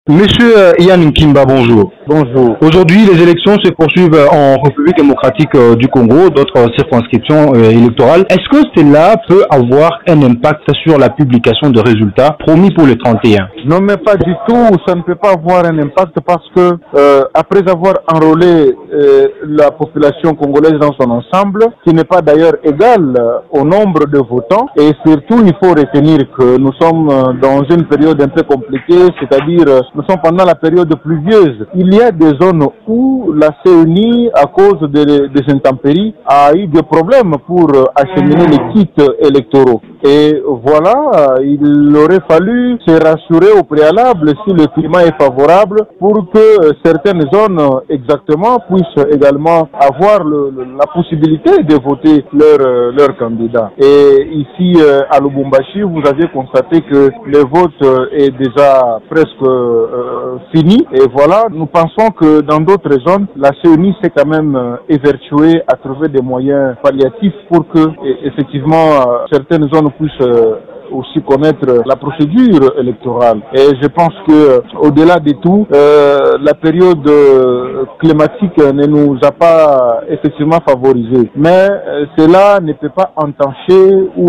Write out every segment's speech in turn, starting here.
Monsieur Yann Nkimba, bonjour. Bonjour. Aujourd'hui, les élections se poursuivent en République démocratique du Congo, d'autres circonscriptions électorales. Est-ce que cela peut avoir un impact sur la publication de résultats promis pour le 31? Non, mais pas du tout. Ça ne peut pas avoir un impact parce que après avoir enrôlé la population congolaise dans son ensemble, qui n'est pas d'ailleurs égal au nombre de votants, et surtout il faut retenir que nous sommes dans une période un peu compliquée, c'est-à-dire nous sommes pendant la période pluvieuse. Il y a des zones où la CENI, à cause des intempéries, a eu des problèmes pour acheminer les kits électoraux. Et voilà, il aurait fallu se rassurer au préalable si le climat est favorable pour que certaines zones exactement puissent également avoir la possibilité de voter leur candidat. Et ici à Lubumbashi, vous avez constaté que le vote est déjà presque fini. Et voilà, nous pensons que dans d'autres zones, la CENI s'est quand même évertuée à trouver des moyens palliatifs pour que effectivement certaines zones puissent aussi connaître la procédure électorale. Et je pense que au-delà de tout, la période climatique ne nous a pas effectivement favorisés. Mais cela ne peut pas entacher ou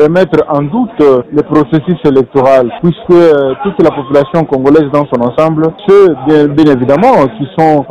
remettre en doute le processus électoral, puisque toute la population congolaise dans son ensemble, ceux bien évidemment qui sont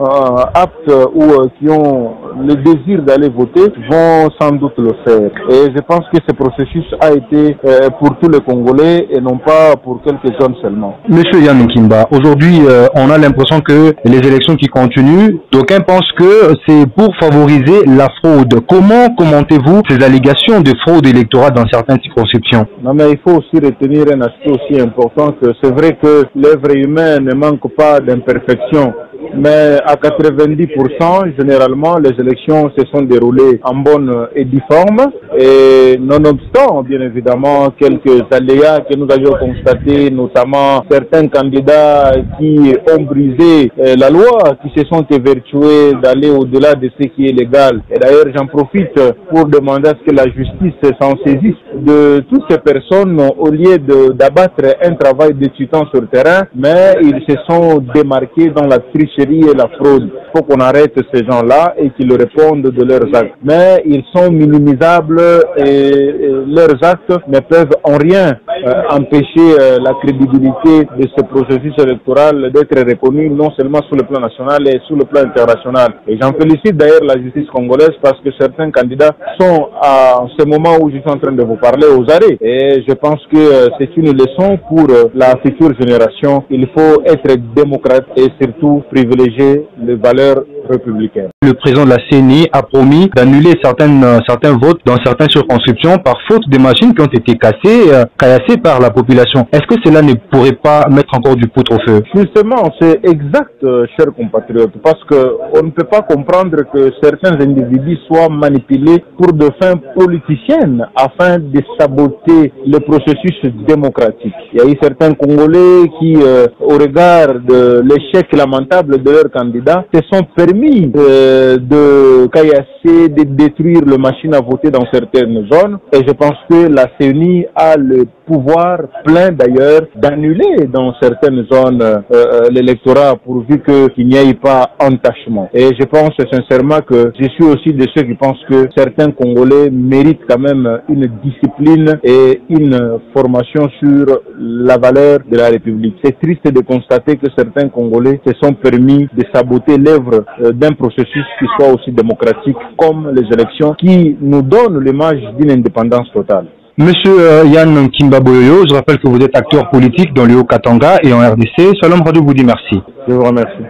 aptes ou qui ont le désir d'aller voter, vont sans doute le faire. Et je pense que ce processus a été pour tous les Congolais et non pas pour quelques zones seulement. Monsieur Yann Nkimba, aujourd'hui on a l'impression que les élections qui continuent, d'aucuns pensent que c'est pour favoriser la fraude. Comment commentez-vous ces allégations de fraude électorale dans certaines circonscriptions? Non, mais il faut aussi retenir un aspect aussi important, que c'est vrai que l'œuvre humaine ne manque pas d'imperfection. Mais à 90%, généralement, les élections se sont déroulées en bonne et due forme. Et nonobstant, bien évidemment, quelques aléas que nous avions constatés, notamment certains candidats qui ont brisé la loi, qui se sont évertués d'aller au-delà de ce qui est légal. Et d'ailleurs, j'en profite pour demander à ce que la justice s'en saisisse de toutes ces personnes, au lieu d'abattre un travail d'étudiant sur le terrain, mais ils se sont démarqués dans la tricherie et la fraude. Il faut qu'on arrête ces gens-là et qu'ils répondent de leurs actes. Mais ils sont minimisables et leurs actes ne peuvent en rien empêcher la crédibilité de ce processus électoral d'être reconnu non seulement sur le plan national et sur le plan international. Et j'en félicite d'ailleurs la justice congolaise parce que certains candidats sont à ce moment où je suis en train de vous parler aux arrêts. Et je pense que c'est une leçon pour la future génération. Il faut être démocrate et surtout privilégier les valeurs républicaines. Le président de la CENI a promis d'annuler certains votes dans certaines circonscriptions par faute de machines qui ont été caillassées par la population. Est-ce que cela ne pourrait pas mettre encore du poutre au feu? Justement, c'est exact, chers compatriotes, parce qu'on ne peut pas comprendre que certains individus soient manipulés pour de fins politiciennes afin de saboter le processus démocratique. Il y a eu certains Congolais qui, au regard de l'échec lamentable de leurs candidats, se sont permis de caillasser, de détruire les machines à voter dans certaines zones. Et je pense que la CENI a le pouvoir plein d'ailleurs d'annuler dans certaines zones l'électorat pourvu qu'il n'y ait pas entachement. Et je pense sincèrement que je suis aussi de ceux qui pensent que certains Congolais méritent quand même une discipline et une formation sur la valeur de la République. C'est triste de constater que certains Congolais se sont permis de saboter l'œuvre d'un processus qui soit aussi démocratique comme les élections qui nous donnent l'image d'une indépendance totale. Monsieur Yann Nkimba Boyoyo, je rappelle que vous êtes acteur politique dans le Haut-Katanga et en RDC. Salom Radio vous dit merci. Je vous remercie.